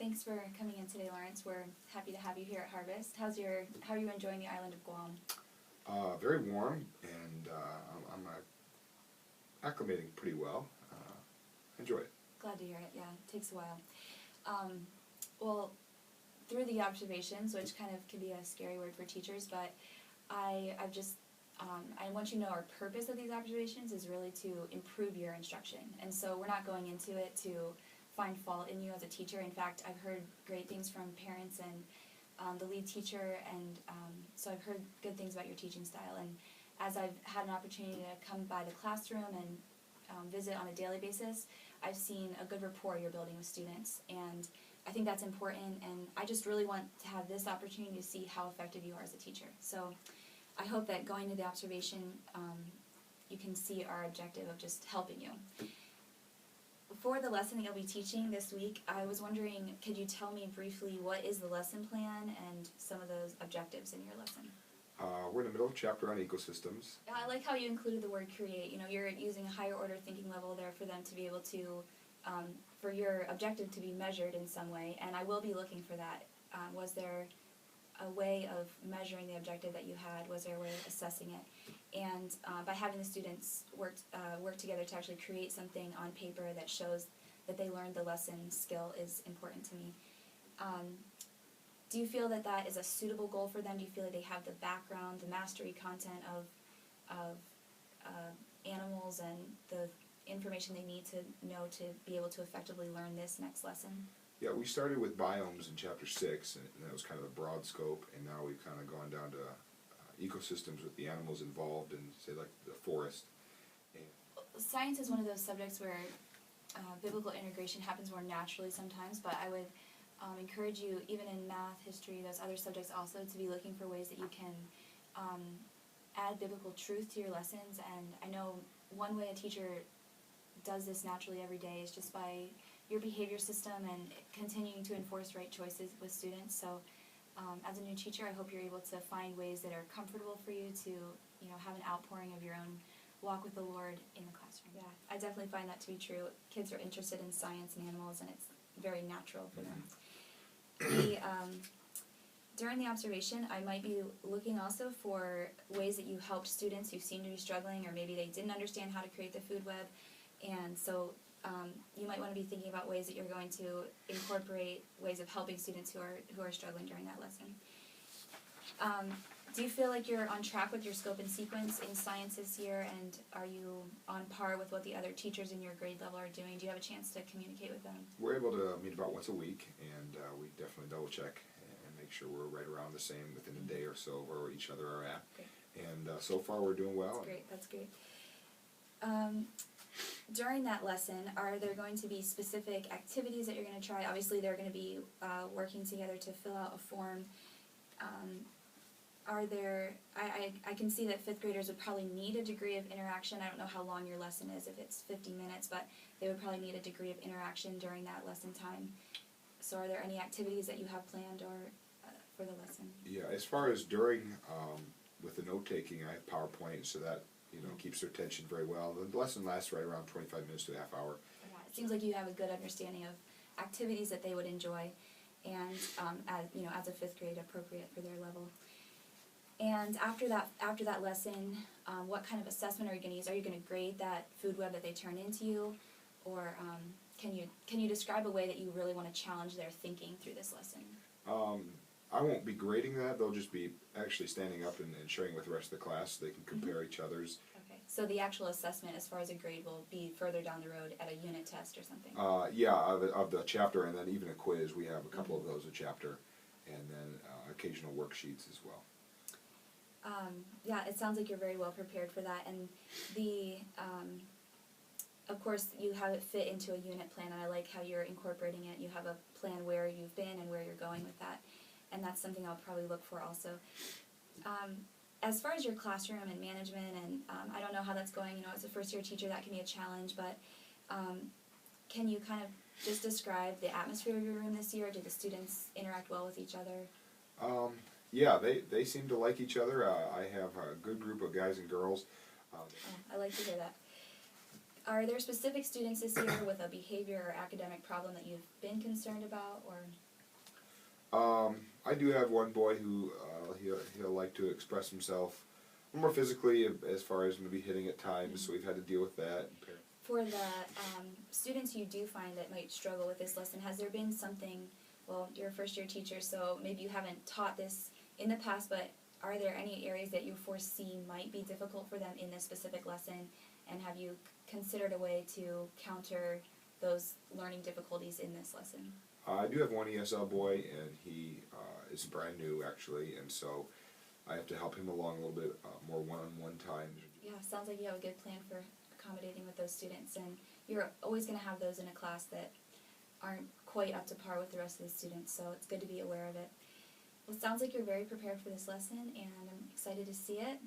Thanks for coming in today, Lawrence. We're happy to have you here at Harvest. How are you enjoying the island of Guam? Very warm, and I'm acclimating pretty well. Enjoy it. Glad to hear it. Yeah, it takes a while. Well, through the observations, which kind of can be a scary word for teachers, but I want you to know our purpose of these observations is really to improve your instruction. And so we're not going into it to find fault in you as a teacher. In fact, I've heard great things from parents and the lead teacher, and so I've heard good things about your teaching style. And as I've had an opportunity to come by the classroom and visit on a daily basis, I've seen a good rapport you're building with students, and I think that's important, and I just really want to have this opportunity to see how effective you are as a teacher. So I hope that going to the observation, you can see our objective of just helping you. For the lesson that you'll be teaching this week, I was wondering, could you tell me briefly what is the lesson plan and some of those objectives in your lesson? We're in the middle of a chapter on ecosystems. I like how you included the word create. You know, you're using a higher order thinking level there for them to be able to, for your objective to be measured in some way, and I will be looking for that. Was there a way of measuring the objective that you had? Was there a way of assessing it? And by having the students work together to actually create something on paper that shows that they learned the lesson skill is important to me. Do you feel that that is a suitable goal for them? Do you feel that they have the background, the mastery content of animals and the information they need to know to be able to effectively learn this next lesson? Yeah, we started with biomes in chapter 6, and that was kind of a broad scope, and now we've kind of gone down to ecosystems with the animals involved, and say like the forest. And science is one of those subjects where biblical integration happens more naturally sometimes, but I would encourage you, even in math, history, those other subjects also, to be looking for ways that you can add biblical truth to your lessons. And I know one way a teacher does this naturally every day is just by your behavior system and continuing to enforce right choices with students. So as a new teacher, I hope you're able to find ways that are comfortable for you to, have an outpouring of your own walk with the Lord in the classroom. Yeah, I definitely find that to be true. Kids are interested in science and animals, and it's very natural for them. During the observation, I might be looking also for ways that you helped students who seem to be struggling, or maybe they didn't understand how to create the food web, and so you might want to be thinking about ways that you're going to incorporate ways of helping students who are struggling during that lesson. Do you feel like you're on track with your scope and sequence in science this year, and are you on par with what the other teachers in your grade level are doing? Do you have a chance to communicate with them? we're able to meet about once a week, and we definitely double check and make sure we're right around the same within a day or so where each other are at. Great. And so far we're doing well. That's great. During that lesson, are there going to be specific activities that you're going to try? Obviously, they're going to be working together to fill out a form. I can see that 5th graders would probably need a degree of interaction. I don't know how long your lesson is, if it's 50 minutes, but they would probably need a degree of interaction during that lesson time. So are there any activities that you have planned or for the lesson? Yeah, as far as during, with the note-taking, I have PowerPoint, so that keeps their attention very well. The lesson lasts right around 25 minutes to a half hour. Yeah, it seems like you have a good understanding of activities that they would enjoy, and as a 5th grade, appropriate for their level. And after that lesson, what kind of assessment are you going to use? Are you going to grade that food web that they turn into you, or can you describe a way that you really want to challenge their thinking through this lesson? I won't be grading that. They'll just be actually standing up and sharing with the rest of the class so they can compare each other's. Okay, so the actual assessment as far as a grade will be further down the road at a unit test or something? Yeah, of the chapter, and then even a quiz. We have a couple of those a chapter, and then occasional worksheets as well. Yeah, it sounds like you're very well prepared for that, and of course, you have it fit into a unit plan, and I like how you're incorporating it. You have a plan where you've been and where you're going with that, and that's something I'll probably look for also. As far as your classroom and management, and I don't know how that's going, as a first-year teacher, that can be a challenge, but can you kind of just describe the atmosphere of your room this year? Did the students interact well with each other? Yeah, they seem to like each other. I have a good group of guys and girls. I like to hear that. Are there specific students this year with a behavior or academic problem that you've been concerned about, or? I do have one boy who he'll like to express himself more physically as far as maybe hitting at times, so we've had to deal with that. For the students you do find that might struggle with this lesson, has there been something, well, you're a first year teacher, so maybe you haven't taught this in the past, but are there any areas that you foresee might be difficult for them in this specific lesson, and have you considered a way to counter those learning difficulties in this lesson? I do have one ESL boy, and he is brand new actually, and so I have to help him along a little bit more one-on-one time. Yeah, sounds like you have a good plan for accommodating with those students, and you're always going to have those in a class that aren't quite up to par with the rest of the students, so it's good to be aware of it. Well, it sounds like you're very prepared for this lesson, and I'm excited to see it.